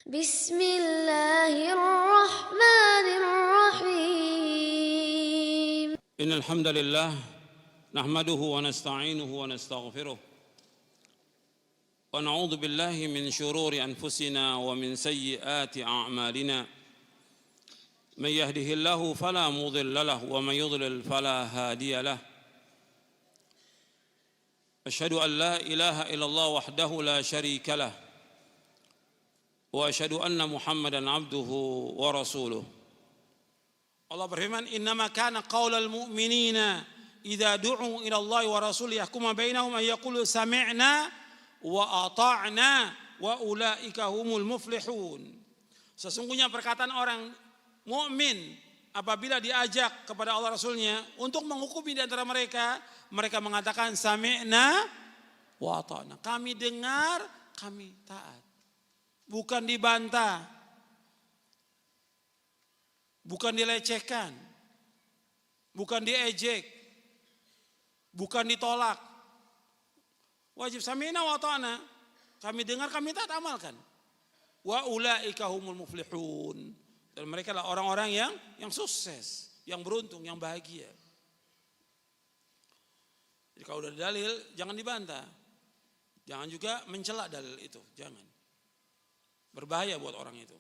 بسم الله الرحمن الرحيم إن الحمد لله نحمده ونستعينه ونستغفره ونعوذ بالله من شرور أنفسنا ومن سيئات أعمالنا من يهده الله فلا مضل له ومن يضلل فلا هادي له أشهد أن لا إله إلا الله وحده لا شريك له وأشهد أن محمدا عبده ورسوله. Allah berfirman, "Innama kana qaulal mu'minina idza du'u ila Allah wa rasulih yahkuma bainahum ay yaqulu sami'na wa ata'na wa ulaika humul muflihun." Sesungguhnya perkataan orang mukmin apabila diajak kepada Allah Rasulnya untuk menghukumi di antara mereka, mereka mengatakan sami'na wa ata'na. Kami dengar, kami taat. Bukan dibantah, bukan dilecehkan, bukan diejek, bukan ditolak. Wajib sami'na wa ata'na. Kami dengar, kami taat, amalkan. Wa ulaika humul muflihun. Dan mereka adalah orang-orang yang sukses, yang beruntung, yang bahagia. Jadi kalau udah dalil, jangan dibantah. Jangan juga mencela dalil itu, jangan. Berbahaya buat orang itu.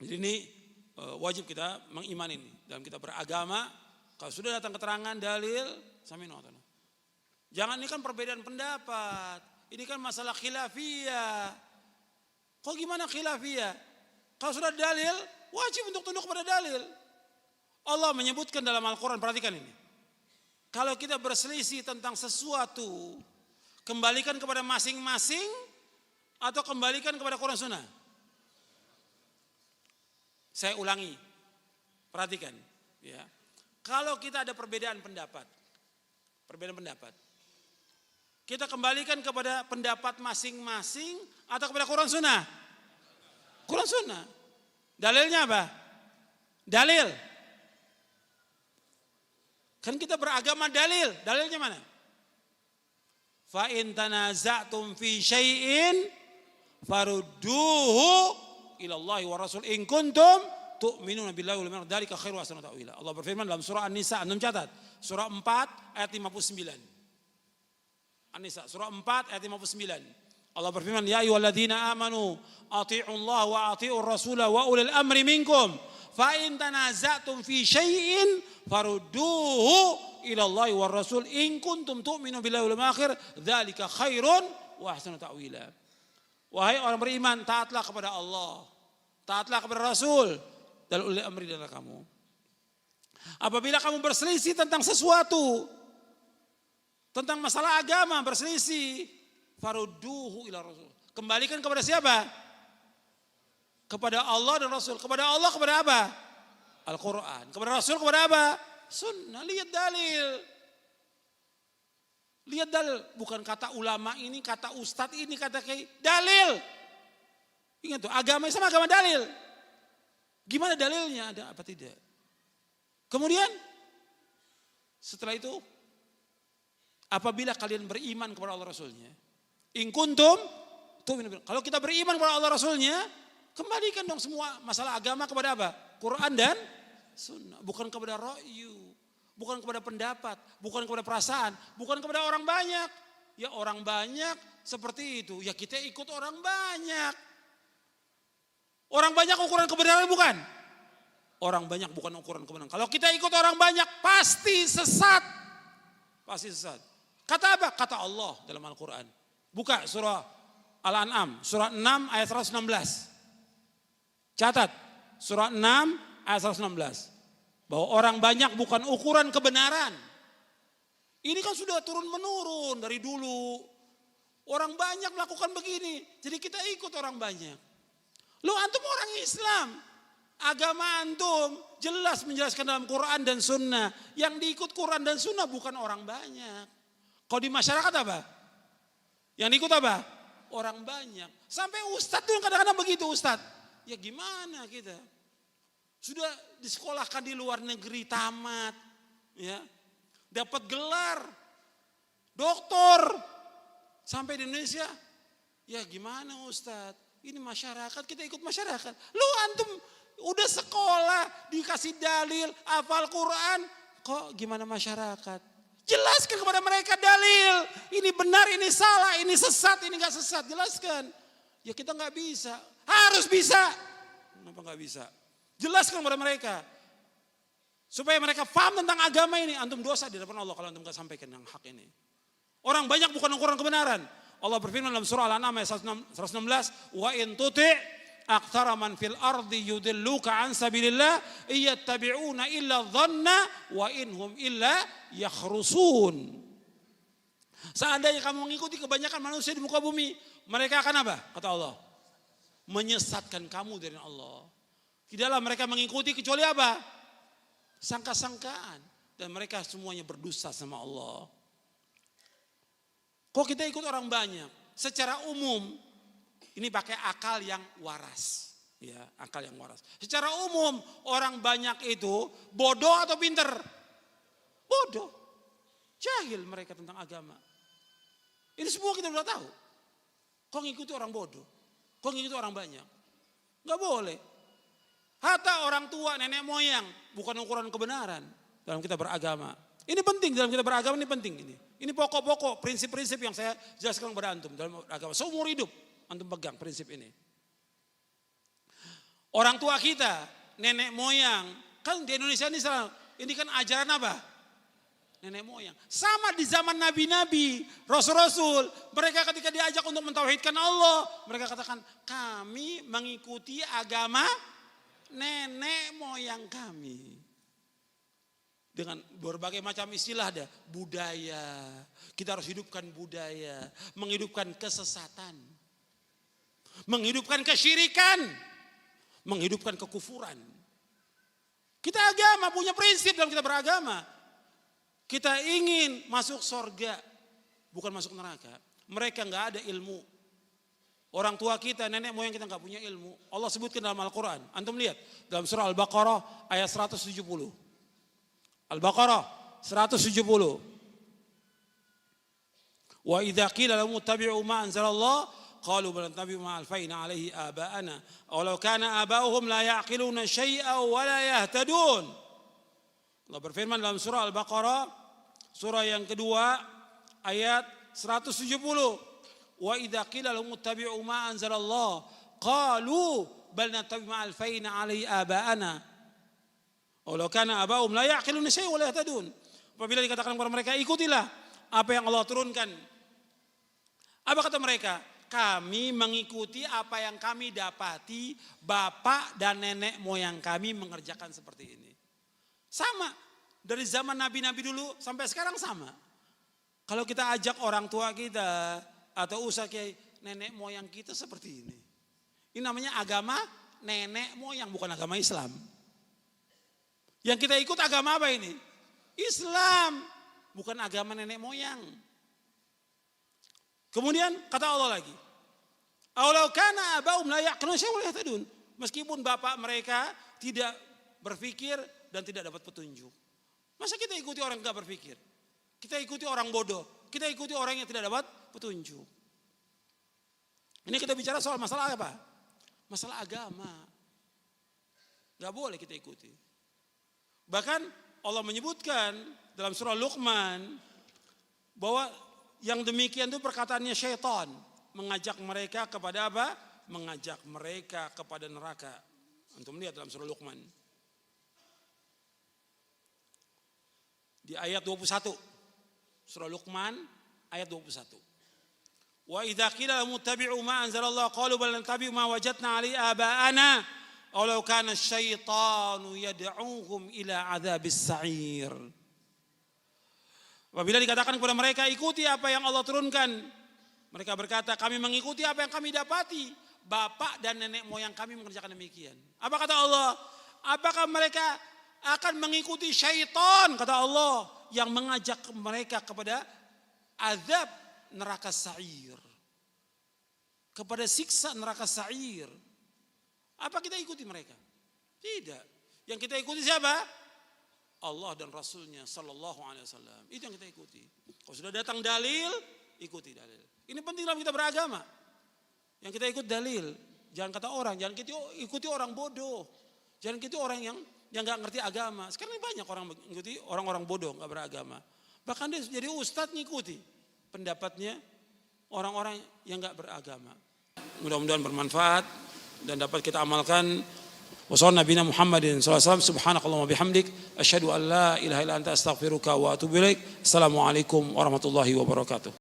Jadi ini wajib kita mengimani ini. Dalam kita beragama, kalau sudah datang keterangan dalil, sami'na wa ata'na. Jangan, ini kan perbedaan pendapat. Ini kan masalah khilafiyah. Kok gimana khilafiyah? Kalau sudah dalil, wajib untuk tunduk kepada dalil. Allah menyebutkan dalam Al-Quran, perhatikan ini. Kalau kita berselisih tentang sesuatu, kembalikan kepada masing-masing atau kembalikan kepada Quran Sunnah. Saya ulangi, perhatikan. Ya. Kalau kita ada perbedaan pendapat, kita kembalikan kepada pendapat masing-masing atau kepada Quran Sunnah? Quran Sunnah. Dalilnya apa? Dalil. Kan kita beragama dalil. Dalilnya mana? Fa in tanaza'tum fi syai'in farudduhu ila Allah wa Rasul in kuntum tu'minuna billahi wal yawmil akhir dzalika khairu wa ahsanu ta'wila. Allah berfirman dalam surah An-Nisa, antum catat, surah 4 ayat 59. An-Nisa surah 4 ayat 59. Allah berfirman, ya ayyuhalladzina amanu athi'ullaha wa athi'ur rasula wa ulil amri minkum fa in tanaza'tum fi syai'in farudduhu ila Allah wa Rasul in kuntum tu'minuna billahi wal yawmil akhir dzalika khairun wa ahsanu ta'wila. Wahai orang beriman, taatlah kepada Allah, taatlah kepada Rasul dan ulil amri dari kamu. Apabila kamu berselisih tentang sesuatu, tentang masalah agama berselisih, farudduhu ila Rasul. Kembalikan kepada siapa? Kepada Allah dan Rasul. Kepada Allah kepada apa? Al-Quran. Kepada Rasul kepada apa? Sunnah. Lihat dalil. Lihat dalil, bukan kata ulama ini, kata ustadz ini, kata kiai, dalil. Ingat tuh, agama sama agama dalil. Gimana dalilnya, ada apa tidak? Kemudian setelah itu, apabila kalian beriman kepada Allah Rasulnya, in kuntum tu'minuna, kalau kita beriman kepada Allah Rasulnya, kembalikan dong semua masalah agama kepada apa? Quran dan Sunnah, bukan kepada ra'yu. Bukan kepada pendapat, bukan kepada perasaan, bukan kepada orang banyak. Ya orang banyak seperti itu, ya kita ikut orang banyak. Orang banyak ukuran kebenaran bukan? Orang banyak bukan ukuran kebenaran. Kalau kita ikut orang banyak pasti sesat. Pasti sesat. Kata apa? Kata Allah dalam Al-Quran. Buka surah Al-An'am, surah 6 ayat 116. Catat, surah 6 ayat 116. Bahwa orang banyak bukan ukuran kebenaran. Ini kan sudah turun menurun dari dulu. Orang banyak melakukan begini, jadi kita ikut orang banyak. Loh, antum orang Islam, agama antum jelas menjelaskan dalam Quran dan Sunnah. Yang diikut Quran dan Sunnah bukan orang banyak. Kalau di masyarakat apa? Yang diikut apa? Orang banyak. Sampai ustadz tuh kadang-kadang begitu ustadz. Ya gimana kita? Sudah disekolahkan di luar negeri tamat, ya, dapat gelar doktor, sampai di Indonesia Ya gimana Ustadz? Ini masyarakat, kita ikut masyarakat. Lu antum udah sekolah, dikasih dalil, hafal Quran. Kok gimana masyarakat? Jelaskan kepada mereka dalil. Ini benar, ini salah, ini sesat, ini gak sesat. Jelaskan. Ya kita gak bisa. Harus bisa. Kenapa gak bisa? Jelaskan kepada mereka. Supaya mereka paham tentang agama ini. Antum dosa di depan Allah kalau antum gak sampaikan yang hak ini. Orang banyak bukan ukuran kebenaran. Allah berfirman dalam surah Al-An'am ayat 116. Wa in tuti' aktsara man fil ardi yudilluka an sabilillah iyattabi'una illa dhanna wa inhum illa yakhrusun. Seandainya kamu mengikuti kebanyakan manusia di muka bumi, mereka akan apa? Kata Allah. Menyesatkan kamu dari Allah. Tidaklah mereka mengikuti kecuali apa? Sangka-sangkaan. Dan mereka semuanya berdosa sama Allah. Kok kita ikut orang banyak? Secara umum, ini pakai akal yang waras. Ya, akal yang waras. Secara umum, orang banyak itu bodoh atau pinter? Bodoh. Jahil mereka tentang agama. Ini semua kita udah tahu. Kok ngikuti orang bodoh? Kok ngikuti orang banyak? Gak boleh. Hatta orang tua, nenek moyang, bukan ukuran kebenaran dalam kita beragama. Ini penting dalam kita beragama, ini penting ini. Ini pokok-pokok prinsip-prinsip yang saya jelaskan kepada antum dalam agama. Seumur hidup antum pegang prinsip ini. Orang tua kita, nenek moyang, kan di Indonesia ini kan ajaran apa? Nenek moyang. Sama di zaman nabi-nabi, rasul-rasul, mereka ketika diajak untuk mentauhidkan Allah, mereka katakan kami mengikuti agama nenek moyang kami. Dengan berbagai macam istilah ada. Budaya. Kita harus hidupkan budaya. Menghidupkan kesesatan. Menghidupkan kesyirikan. Menghidupkan kekufuran. Kita agama punya prinsip dalam kita beragama. Kita ingin masuk surga. Bukan masuk neraka. Mereka gak ada ilmu. Orang tua kita, nenek moyang kita gak punya ilmu. Allah sebutkan dalam Al-Quran. Antum lihat. Dalam surah Al-Baqarah ayat 170. Al-Baqarah 170. Wa idza qila lahum ittabi'u ma anzalallah qalu bal nattabi'u ma alfayna alaihi aba'ana aw law kana aba'uhum la ya'qiluna syai'an wa la yahtadun. Allah berfirman dalam surah Al-Baqarah surah yang kedua ayat 170. Wa idza qila lahum ittabi'u ma anzalallah qalu bal nattabi'u ma alfayna alaihi aba'ana. Walau kana abahum la ya'qiluna syai'an wa la yahtadun. Apabila dikatakan kepada mereka ikutilah apa yang Allah turunkan. Apa kata mereka? Kami mengikuti apa yang kami dapati bapak dan nenek moyang kami mengerjakan seperti ini. Sama dari zaman nabi-nabi dulu sampai sekarang sama. Kalau kita ajak orang tua kita atau usah kayak nenek moyang kita seperti ini. Ini namanya agama nenek moyang bukan agama Islam. Yang kita ikut agama apa ini? Islam. Bukan agama nenek moyang. Kemudian kata Allah lagi. Aulau kana abahum la ya'qiluna syai'an wa la yahtadun. Meskipun bapak mereka tidak berpikir dan tidak dapat petunjuk. Masa kita ikuti orang yang tidak berpikir? Kita ikuti orang bodoh. Kita ikuti orang yang tidak dapat petunjuk. Ini kita bicara soal masalah apa? Masalah agama. Gak boleh kita ikuti. Bahkan Allah menyebutkan dalam surah Luqman bahwa yang demikian itu perkataannya syaitan. Mengajak mereka kepada apa? Mengajak mereka kepada neraka. Antum lihat dalam surah Luqman. Di ayat 21. Surah Luqman ayat 21. Wa idza qila lahum ittabi'u ma anzalallah qalu bal nattabi'u ma wajadna 'alaihi aba'ana. Walau kana syaitanu yad'uhum ila adzabis sa'ir. Apabila dikatakan kepada mereka ikuti apa yang Allah turunkan, mereka berkata kami mengikuti apa yang kami dapati, bapak dan nenek moyang kami mengerjakan demikian. Apa kata Allah? Apakah mereka akan mengikuti syaitan kata Allah yang mengajak mereka kepada azab neraka sa'ir, kepada siksa neraka sa'ir? Apa kita ikuti mereka? Tidak. Yang kita ikuti siapa? Allah dan Rasulnya Sallallahu Alaihi Wasallam. Itu yang kita ikuti. Kalau sudah datang dalil, ikuti dalil. Ini penting dalam kita beragama. Yang kita ikut dalil. Jangan kata orang, jangan ikuti orang bodoh. Jangan ikuti orang yang nggak ngerti agama. Sekarang ini banyak orang mengikuti orang-orang bodoh nggak beragama. Bahkan dia jadi ustadz ngikuti pendapatnya orang-orang yang nggak beragama. Mudah-mudahan bermanfaat dan dapat kita amalkan. Wassallallahu nabiyana Muhammadin sallallahu alaihi wasallam. Subhanakallahumma bihamdik asyhadu an la ilaha illa anta astaghfiruka wa atubu ilaik. Assalamualaikum warahmatullahi wabarakatuh.